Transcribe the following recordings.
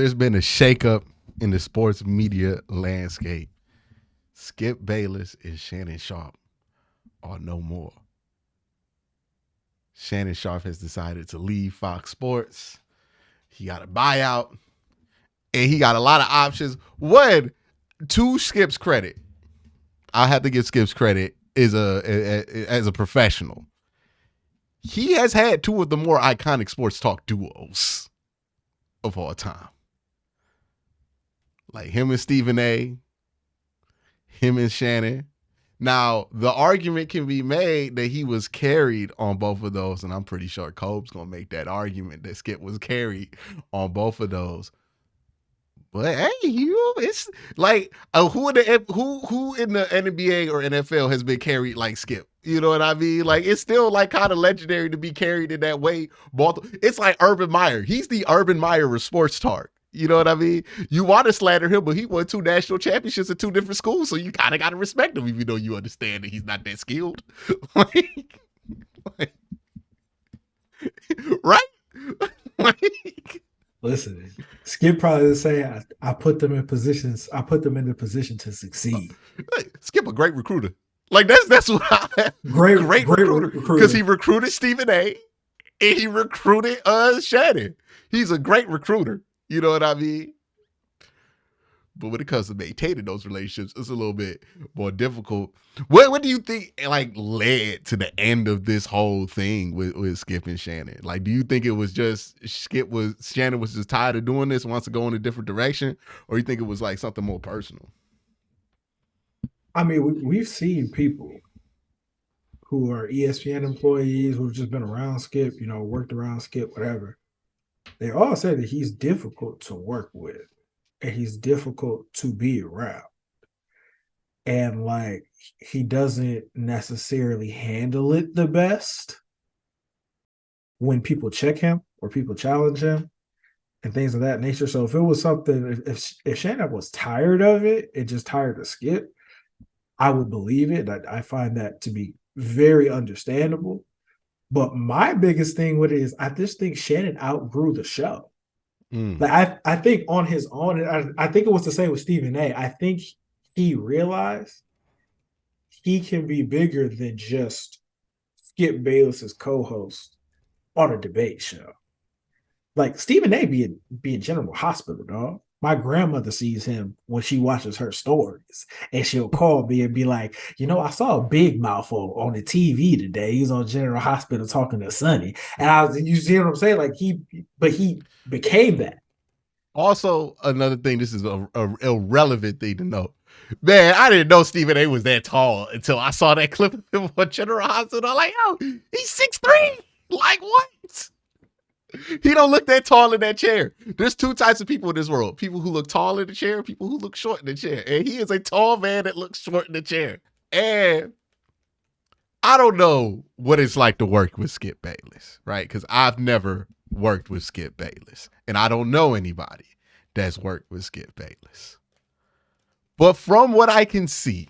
there's been a shakeup in the sports media landscape. Skip Bayless and Shannon Sharpe are no more. Shannon Sharpe has decided to leave Fox Sports. He got a buyout, and he got a lot of options. One, to Skip's credit, I have to give Skip's credit as a professional. He has had two of the more iconic sports talk duos of all time. Like him and Stephen A., him and Shannon. Now, the argument can be made that he was carried on both of those, and I'm pretty sure Cobb's going to make that argument that Skip was carried on both of those. But hey, it's like who in the NBA or NFL has been carried like Skip? You know what I mean? Like it's still like kind of legendary to be carried in that way. It's like Urban Meyer. He's the Urban Meyer of sports talk. You know what I mean? You want to slander him, but he won 2 national championships at 2 different schools, so you kind of got to respect him, even though you understand that he's not that skilled. Right? Listen, Skip probably would say, I put them in positions. I put them in the position to succeed. Skip a great recruiter. Like that's what great recruiter because he recruited Stephen A. and he recruited Shannon. He's a great recruiter. You know what I mean? But when it comes to maintaining those relationships, it's a little bit more difficult. What do you think like led to the end of this whole thing with Skip and Shannon? Like, do you think it was just Shannon was just tired of doing this, wants to go in a different direction, or you think it was like something more personal? I mean, we've seen people who are ESPN employees who've just been around Skip, worked around Skip, whatever. They all say that he's difficult to work with and he's difficult to be around. And like, he doesn't necessarily handle it the best when people check him or people challenge him and things of that nature. So if it was something, if Shannon was tired of it and just tired of Skip, I would believe it. I find that to be very understandable. But my biggest thing with it is I just think Shannon outgrew the show. Like I think on his own, I think it was the same with Stephen A. I think he realized he can be bigger than just Skip Bayless's co-host on a debate show. Like Stephen A. be in General Hospital, dog. My grandmother sees him when she watches her stories, and she'll call me and be like, I saw a big mouth on the TV today. He's on General Hospital talking to Sonny. And you see what I'm saying? Like he became that. Also, another thing, this is a irrelevant thing to know. Man, I didn't know Stephen A was that tall until I saw that clip of him on General Hospital. I'm like, he's 6'3". Like what? He don't look that tall in that chair. There's 2 types of people in this world. People who look tall in the chair, people who look short in the chair. And he is a tall man that looks short in the chair. And I don't know what it's like to work with Skip Bayless, right? Because I've never worked with Skip Bayless. And I don't know anybody that's worked with Skip Bayless. But from what I can see,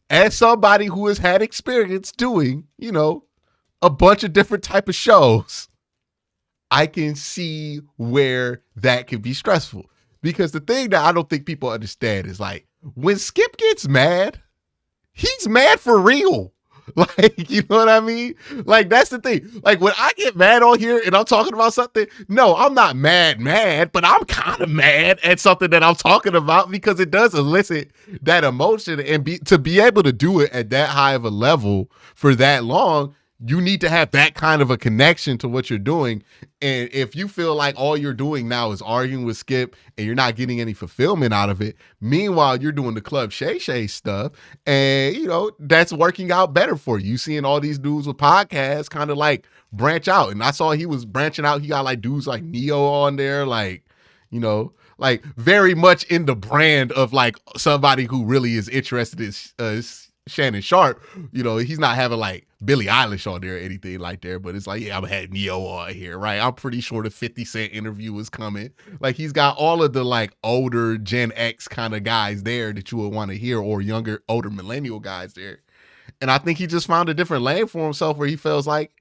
as somebody who has had experience doing, a bunch of different type of shows, I can see where that can be stressful. Because the thing that I don't think people understand is like, when Skip gets mad, he's mad for real. Like, you know what I mean? Like, that's the thing. Like, when I get mad on here and I'm talking about something, no, I'm not mad, but I'm kind of mad at something that I'm talking about because it does elicit that emotion. And to be able to do it at that high of a level for that long, you need to have that kind of a connection to what you're doing. And if you feel like all you're doing now is arguing with Skip and you're not getting any fulfillment out of it, meanwhile, you're doing the Club Shay Shay stuff and, that's working out better for you. Seeing all these dudes with podcasts kind of like branch out. And I saw he was branching out. He got like dudes like Neo on there, like, like very much in the brand of like somebody who really is interested in Shannon Sharpe. He's not having like Billie Eilish on there or anything like that, but it's like, yeah, I'm had Neo on here, right? I'm pretty sure the 50 Cent interview is coming. Like he's got all of the like older Gen X kind of guys there that you would want to hear, or younger, older millennial guys there. And I think he just found a different lane for himself where he feels like,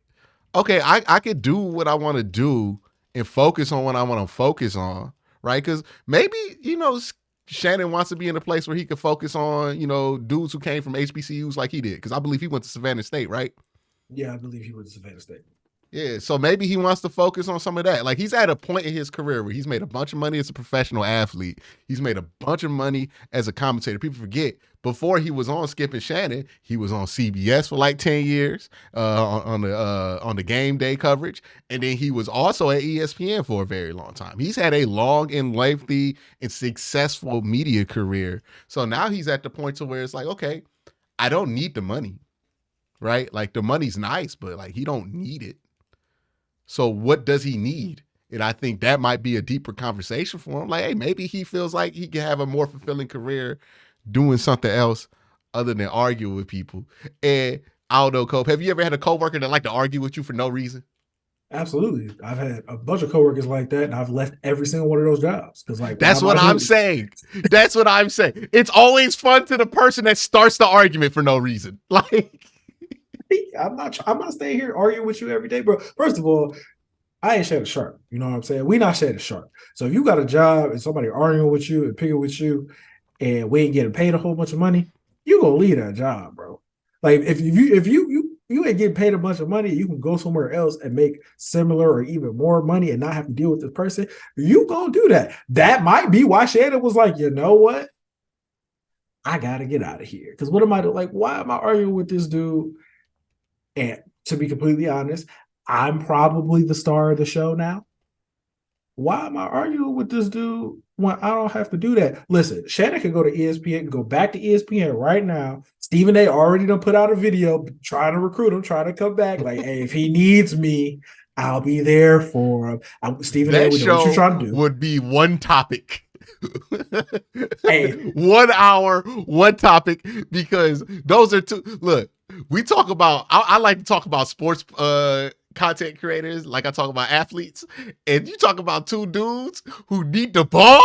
okay, I could do what I want to do and focus on what I want to focus on, right? Because maybe, Shannon wants to be in a place where he could focus on, dudes who came from HBCUs like he did. Because I believe he went to Savannah State, right? Yeah, I believe he went to Savannah State. Yeah, so maybe he wants to focus on some of that. Like, he's at a point in his career where he's made a bunch of money as a professional athlete. He's made a bunch of money as a commentator. People forget, before he was on Skip and Shannon, he was on CBS for like 10 years on the game day coverage. And then he was also at ESPN for a very long time. He's had a long and lengthy and successful media career. So now he's at the point to where it's like, okay, I don't need the money, right? Like, the money's nice, but like, he don't need it. So what does he need? And I think that might be a deeper conversation for him. Like, hey, maybe he feels like he can have a more fulfilling career doing something else other than arguing with people. And I don't know, Cope, have you ever had a coworker that like to argue with you for no reason? Absolutely. I've had a bunch of coworkers like that, and I've left every single one of those jobs. Because like that's what I'm saying. That's what I'm saying. It's always fun to the person that starts the argument for no reason. Like, I'm not staying here arguing with you every day, bro. First of all, I ain't Shannon Sharpe. You know what I'm saying? We not Shannon Sharpe. So if you got a job and somebody arguing with you and picking with you, and we ain't getting paid a whole bunch of money, you gonna leave that job, bro. Like if you ain't getting paid a bunch of money, you can go somewhere else and make similar or even more money and not have to deal with this person. You gonna do that. That might be why Shannon was like, you know what? I gotta get out of here. Because what am I like? Why am I arguing with this dude? And to be completely honest, I'm probably the star of the show now. Why am I arguing with this dude when I don't have to do that? Listen, Shannon can go to ESPN, go back to ESPN right now. Stephen A. already done put out a video trying to recruit him, trying to come back. Like, hey, if he needs me, I'll be there for him. Stephen A., we know what you're trying to do. Would be one topic. Hey. 1 hour, one topic, because those are two. Look, we talk about, I like to talk about sports content creators, like I talk about athletes, and you talk about two dudes who need the ball.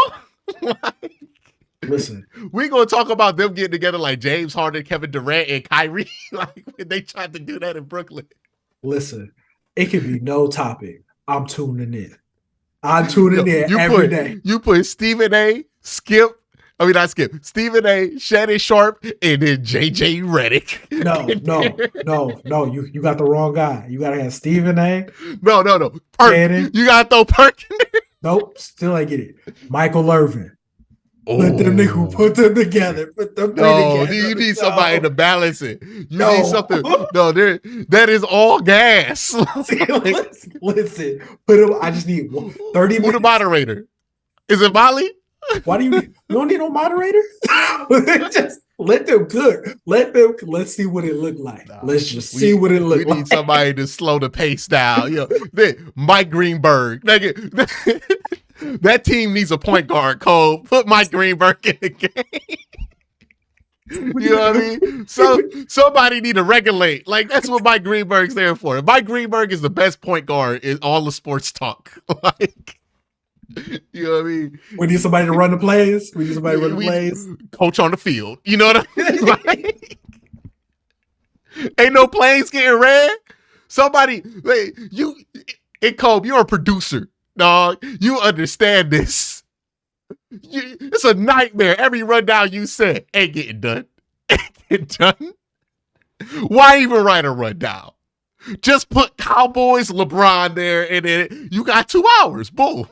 Listen, we're gonna talk about them getting together like James Harden, Kevin Durant, and Kyrie, like when they tried to do that in Brooklyn. Listen, it could be no topic. I'm tuning in. I'm tuning in every day. You put Stephen A., Stephen A., Shannon Sharpe, and then JJ Redick. No. You got the wrong guy. You gotta have Stephen A. No. Shannon. You gotta throw Perk in there. Nope, still ain't get it. Michael Irvin. Let them niggas put them together. Put them together. You need somebody to balance it. You need something. No, that is all gas. Listen. Put them. I just need 30 minutes. Who the moderator? Is it Molly? Why do you don't need no moderator? Just let them cook. Let's see what it look like. Let's just see what it look like. We need somebody to slow the pace down. Mike Greenberg. That team needs a point guard, Cole. Put Mike Greenberg in the game. You know what I mean? So somebody need to regulate. Like, that's what Mike Greenberg's there for. Mike Greenberg is the best point guard in all the sports talk. Like, you know what I mean? We need somebody to run the plays. Coach on the field. You know what I mean? Like, ain't no plays getting ran. Somebody, like, and Cole, you're a producer. Dog, you understand this. It's a nightmare. Every rundown you said ain't getting done. Why even write a rundown? Just put Cowboys LeBron there, and then you got 2 hours. Boom.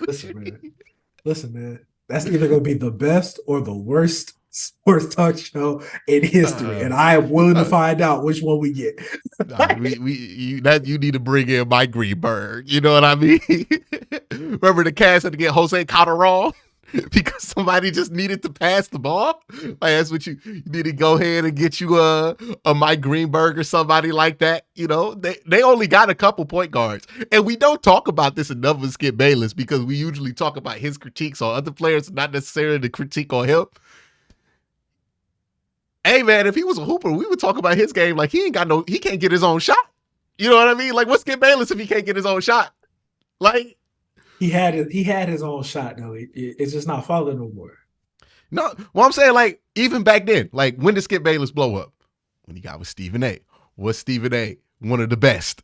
Listen, man. That's either going to be the best or the worst sports talk show in history, and I am willing to find out which one we get. You need to bring in Mike Greenberg. You know what I mean? Remember the Cavs had to get Jose Calderon because somebody just needed to pass the ball. Like, that's what you need to go ahead and get you a Mike Greenberg or somebody like that. You know, they only got a couple point guards, and we don't talk about this enough with Skip Bayless because we usually talk about his critiques on other players, not necessarily the critique on him. Hey man, if he was a hooper, we would talk about his game like he can't get his own shot. You know what I mean? Like, what's Skip Bayless if he can't get his own shot? Like, he had his own shot though. It's just not falling no more. No, well, I'm saying, like, even back then, like, when did Skip Bayless blow up? When he got with Stephen A. What's Stephen A? one of the best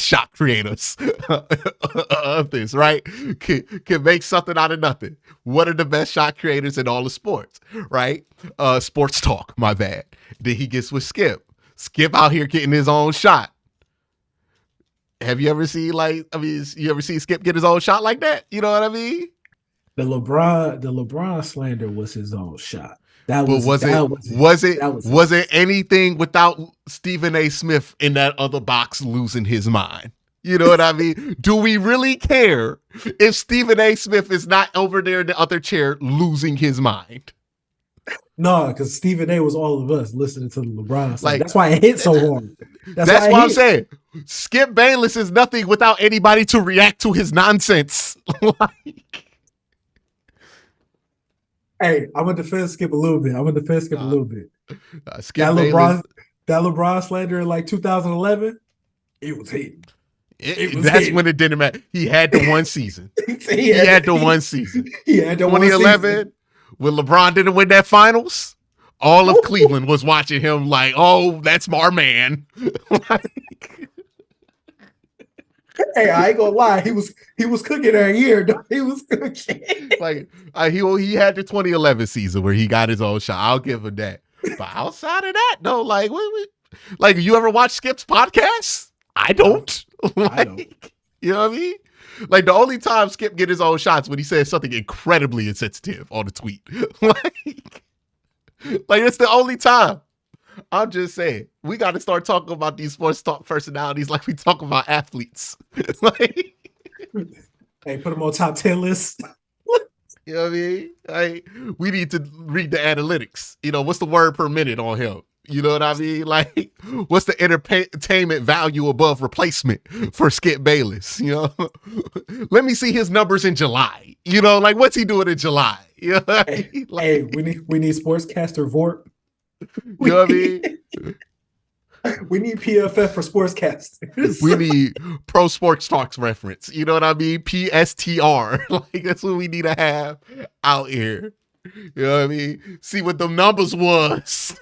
shot creators of this, right? Can make something out of nothing. One of the best shot creators in all of sports, right? Sports talk, my bad. Then he gets with Skip. Skip out here getting his own shot. Have you ever seen you ever see Skip get his own shot like that? You know what I mean? The LeBron slander was his own shot. But was it anything without Stephen A. Smith in that other box losing his mind? You know what I mean? Do we really care if Stephen A. Smith is not over there in the other chair losing his mind? No, because Stephen A. was all of us listening to the LeBron song. That's why it hit so hard. That's why I'm saying Skip Bayless is nothing without anybody to react to his nonsense. Hey, I'm gonna defend Skip a little bit. Skip Bayless, that LeBron slander in like 2011, it was hitting. That's when it didn't matter. He had the one season. He had the one season. 2011, when LeBron didn't win that finals, all of Cleveland was watching him like, oh, that's our man. Hey, I ain't gonna lie. He was cooking that year. He was cooking. He had the 2011 season where he got his own shot. I'll give him that. But outside of that, no, you ever watch Skip's podcast? I don't. I don't. You know what I mean? Like the only time Skip get his own shots when he says something incredibly insensitive on the tweet. like it's the only time. I'm just saying, we got to start talking about these sports talk personalities like we talk about athletes. Hey, put them on top 10 lists. You know what I mean? We need to read the analytics. You know, what's the word per minute on him? You know what I mean? Like, what's the entertainment value above replacement for Skip Bayless? You know, let me see his numbers in July. You know, like what's he doing in July? You know hey, we need sportscaster Vorp. You know what I mean? We need PFF for sportscasters. We need Pro Sports Talks reference. You know what I mean? PSTR. Like that's what we need to have out here. You know what I mean? See what the numbers was.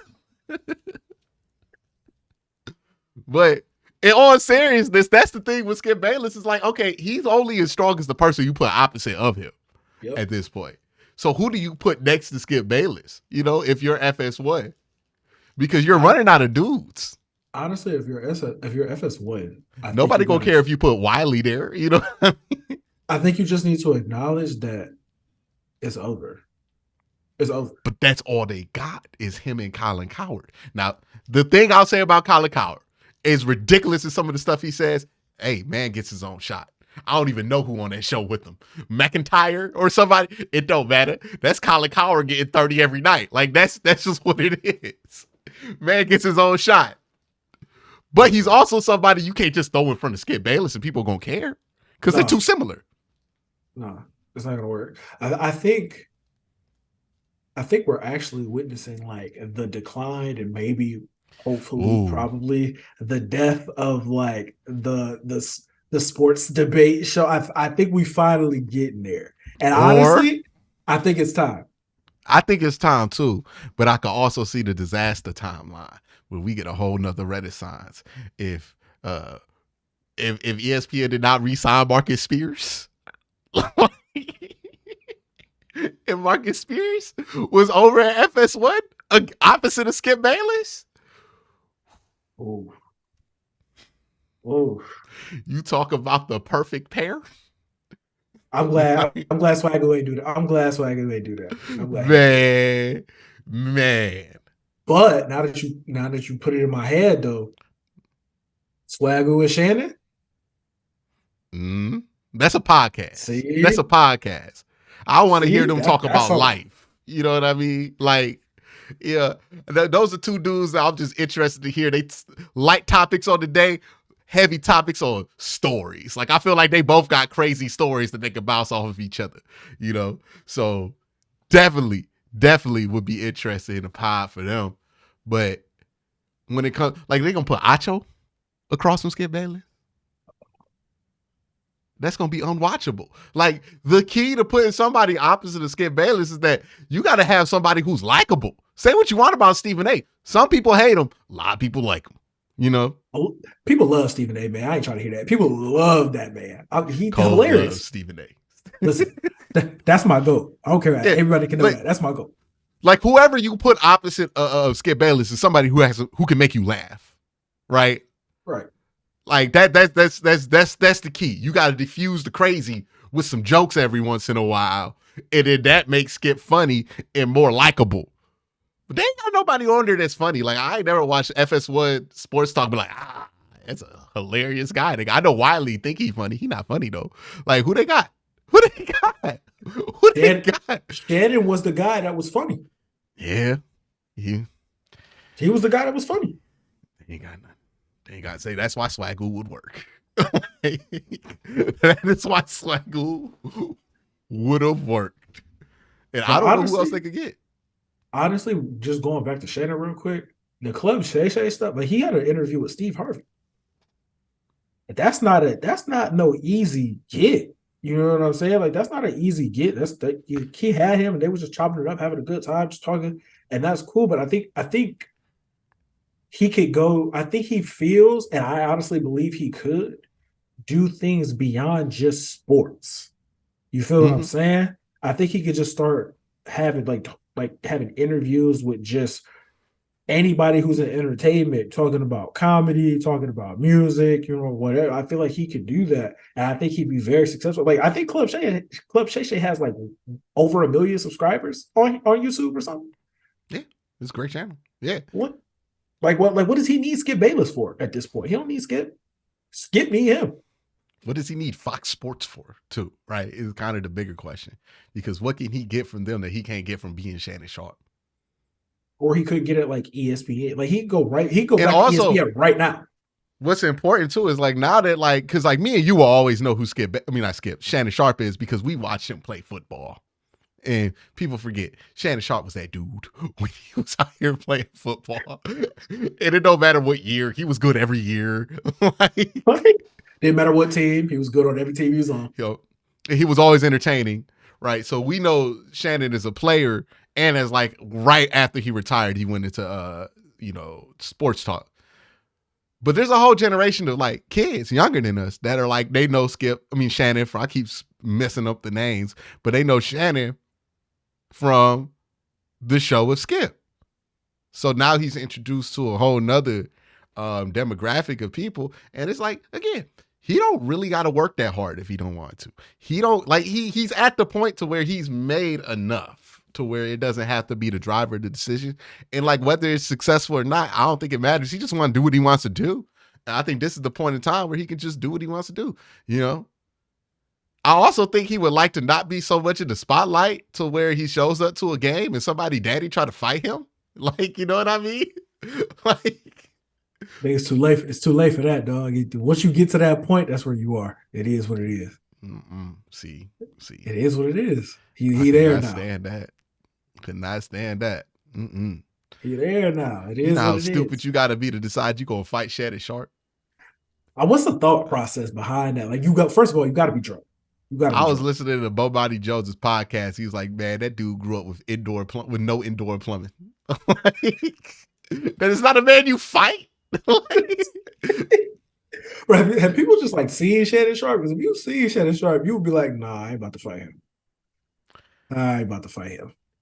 But in all seriousness, that's the thing with Skip Bayless is like, okay, he's only as strong as the person you put opposite of him at this point. So who do you put next to Skip Bayless? You know, if you're FS1, because you're running out of dudes. Honestly, if you're FS1, nobody gonna care if you put Wiley there. You know what I mean? I think you just need to acknowledge that it's over. It's over. But that's all they got is him and Colin Cowherd. Now, the thing I'll say about Colin Cowherd is ridiculous as some of the stuff he says. Hey, man gets his own shot. I don't even know who on that show with him. McIntyre or somebody. It don't matter. That's Colin Cowherd getting 30 every night. Like that's just what it is. Man gets his own shot. But he's also somebody you can't just throw in front of Skip Bayless and people are gonna care. Because they're too similar. No, it's not gonna work. I think we're actually witnessing like the decline and maybe hopefully probably the death of like the sports debate show. I think we finally getting there. And honestly, I think it's time. I think it's time too, but I can also see the disaster timeline where we get a whole nother renaissance if ESPN did not re-sign Marcus Spears. And Marcus Spears was over at FS1 opposite of Skip Bayless. Oh. You talk about the perfect pair. I'm glad Swagger ain't do that. I'm glad. Man. But now that you put it in my head though, Swagger with Shannon. That's a podcast. See? That's a podcast. I want to hear them talk about life. You know what I mean? Like, yeah, those are two dudes that I'm just interested to hear. They light topics on the day, heavy topics on stories. Like, I feel like they both got crazy stories that they can bounce off of each other, you know? So definitely would be interested in a pod for them. But when it comes, like, they're going to put Acho across from Skip Bayless. That's going to be unwatchable. Like, the key to putting somebody opposite of Skip Bayless is that you got to have somebody who's likable. Say what you want about Stephen A. Some people hate him. A lot of people like him. You know, People love Stephen A. Man, I ain't trying to hear that. People love that man. He's Cole loves hilarious. Stephen A. Listen, that's my goal. I don't care. Yeah, Everybody can know that. That's my goal. Like whoever you put opposite of Skip Bayless is somebody who can make you laugh, right? Right. Like that's the key. You got to diffuse the crazy with some jokes every once in a while, and then that makes Skip funny and more likable. But they ain't got nobody on there that's funny. Like I ain't never watched FS1 Sports Talk, but like that's a hilarious guy. I know Wiley think he's funny. He not funny though. Like who they got? Who they got? Who they got? Shannon was the guy that was funny. Yeah. He was the guy that was funny. He ain't got nothing. They ain't got to say that's why Swagoo would work. That is why Swagoo would have worked. And I don't know who else they could get. Honestly, just going back to Shannon real quick, the Club Shay Shay stuff, but he had an interview with Steve Harvey. That's not no easy get. You know what I'm saying? Like that's not an easy get. He had him, and they was just chopping it up, having a good time, just talking, and that's cool. But I think he could go. I think he feels, and I honestly believe he could do things beyond just sports. You feel what I'm saying? I think he could just start having like having interviews with just anybody who's in entertainment, talking about comedy, talking about music, whatever. I feel like he could do that, and I think he'd be very successful. Like I think Club Shay Shay has like over 1 million subscribers on YouTube or something. Yeah, it's a great channel. Yeah. What does he need Skip Bayless for at this point? He don't need Skip. Skip need him. What does he need Fox Sports for, too? Right? Is kind of the bigger question. Because what can he get from them that he can't get from being Shannon Sharpe? Or he could get it like ESPN. Like he go back to ESPN right now. What's important too is like now that like because like me and you will always know who Shannon Sharpe is because we watched him play football. And people forget Shannon Sharpe was that dude when he was out here playing football. And it don't matter what year, he was good every year. Didn't matter what team, he was good on every team he was on. He was always entertaining, right? So we know Shannon is a player, and as like right after he retired, he went into sports talk. But there's a whole generation of like kids younger than us that are like they know Shannon I keep messing up the names, but they know Shannon from the show with Skip. So now he's introduced to a whole nother demographic of people, and it's like again, he don't really got to work that hard if he don't want to. He don't like he's at the point to where he's made enough to where it doesn't have to be the driver of the decision. And like whether it's successful or not, I don't think it matters. He just want to do what he wants to do. And I think this is the point in time where he can just do what he wants to do. You know, I also think he would like to not be so much in the spotlight to where he shows up to a game and somebody daddy try to fight him. Like, you know what I mean? Like, I think it's too late. It's too late for that, dog. Once you get to that point, that's where you are. It is what it is. See, it is what it is. He there now. Could not stand that. He there now. It is. You know how stupid you got to be to decide you gonna fight Shannon Sharpe. What's the thought process behind that? Like, first of all, you got to be drunk. I was listening to Bo Body Jones' podcast. He was like, "Man, that dude grew up with no indoor plumbing. That is not a man you fight." Right? Have people just like seeing Shannon Sharpe? Because if you see Shannon Sharpe, you would be like, "Nah, I ain't about to fight him.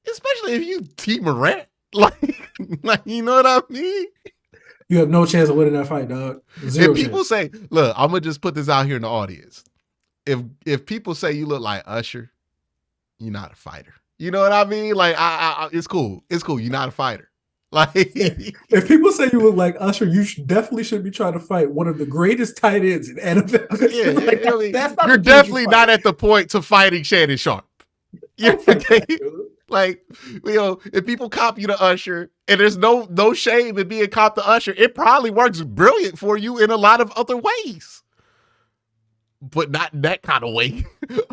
Especially if you T Morant, like you know what I mean. You have no chance of winning that fight, dog. Zero if people chance. say, "Look, I'm gonna just put this out here in the audience." If people say you look like Usher, you're not a fighter. You know what I mean? Like, it's cool. It's cool. You're not a fighter. Like, if people say you look like Usher, you definitely should be trying to fight one of the greatest tight ends in NFL. Yeah, like, that's not you're definitely not at the point to fighting Shannon Sharpe. Yeah, okay? Like, if people cop you to Usher, and there's no shame in being cop to Usher, it probably works brilliant for you in a lot of other ways. But not that kind of way,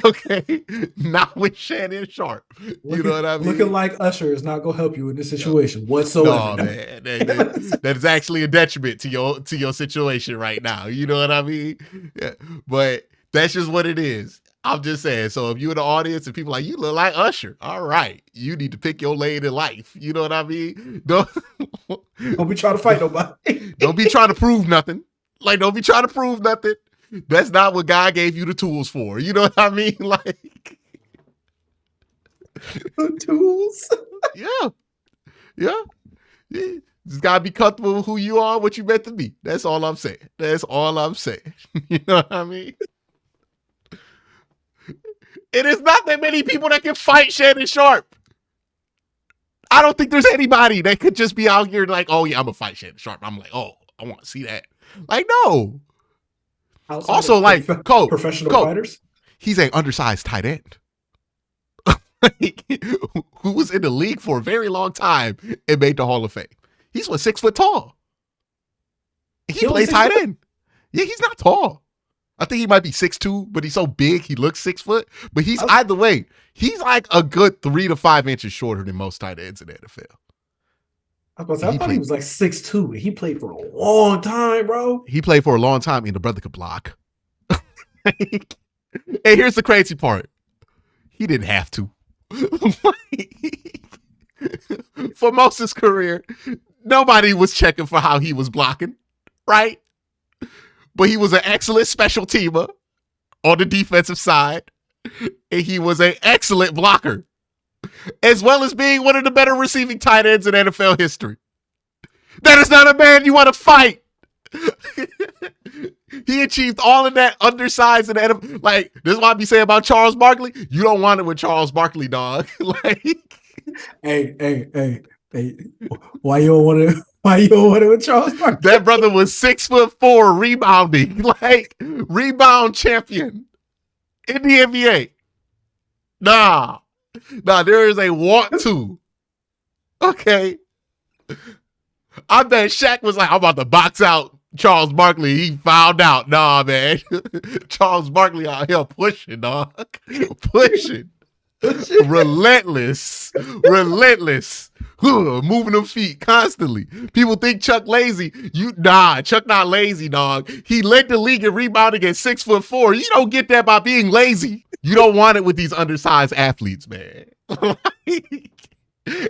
okay? Not with Shannon Sharpe. You know what I mean? Looking like Usher is not gonna help you in this situation whatsoever. No, man, that is actually a detriment to your situation right now. You know what I mean? Yeah, but that's just what it is. I'm just saying. So if you're in the audience and people like, you look like Usher, all right, you need to pick your lane in life. You know what I mean? Don't be trying to fight nobody. Don't be trying to prove nothing. Like, don't be trying to prove nothing. That's not what God gave you the tools for. You know what I mean? Like, the tools. Yeah. Just gotta be comfortable with who you are, what you meant to be. That's all I'm saying. That's all I'm saying. You know what I mean? It is not that many people that can fight Shannon Sharpe. I don't think there's anybody that could just be out here like, oh yeah, I'm gonna fight Shannon Sharpe. I'm like, oh, I want to see that. Like, no. Outside Also, like, Coach, professional fighters, he's an undersized tight end who was in the league for a very long time and made the Hall of Fame. He's 6 foot tall. He played tight end. Yeah, he's not tall. I think he might be 6'2", but he's so big he looks 6 foot. But he's either way, he's like a good 3 to 5 inches shorter than most tight ends in the NFL. I thought he was like 6'2". He played for a long time, bro. He played for a long time, and the brother could block. And here's the crazy part. He didn't have to. For most of his career, nobody was checking for how he was blocking, right? But he was an excellent special teamer on the defensive side, and he was an excellent blocker, as well as being one of the better receiving tight ends in NFL history. That is not a man you want to fight. He achieved all of that undersized in the NFL. Like, this is what I be saying about Charles Barkley. You don't want it with Charles Barkley, dog. Like, hey. Why you don't want it? Why you don't want it with Charles Barkley? That brother was 6'4" rebounding, like rebound champion in the NBA. Nah, there is a want to. Okay. I bet Shaq was like, I'm about to box out Charles Barkley. He found out. Nah, man. Charles Barkley out here pushing, dog. Pushing. Relentless. Moving them feet constantly. People think Chuck lazy. Chuck not lazy, dog. He led the league in rebounding at 6'4". You don't get that by being lazy. You don't want it with these undersized athletes, man.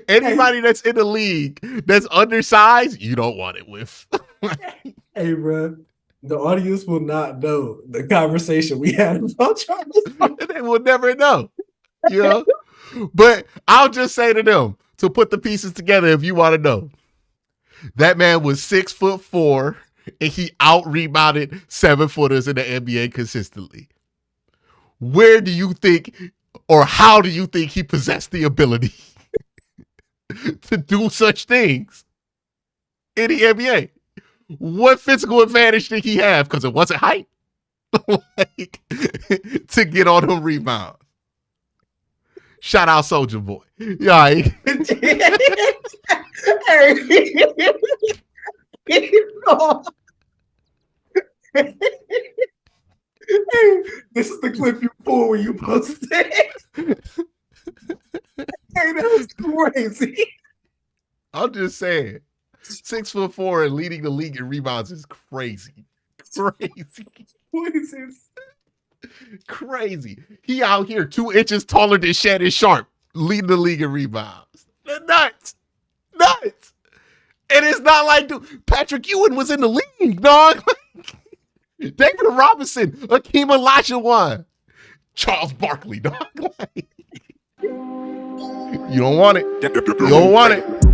Anybody that's in the league that's undersized, you don't want it with. Hey, bro, the audience will not know the conversation we had about Charles. They will never know. You know? But I'll just say to them to put the pieces together if you want to know. That man was 6'4" and he out-rebounded 7-footers in the NBA consistently. Where do you think, or how do you think he possessed the ability to do such things in the NBA? What physical advantage did he have? Because it wasn't height. Like, to get on them rebounds. Shout out Soulja Boy. Yeah. This is the clip you pull when you posted. Hey, that's crazy. I'm just saying, 6'4" and leading the league in rebounds is crazy. Crazy. He out here 2 inches taller than Shannon Sharpe, leading the league in rebounds. They're nuts. And it's not like, dude, Patrick Ewing was in the league, dog. David Robinson, Akeem Olajuwon, Charles Barkley, dog. You don't want it. You don't want it.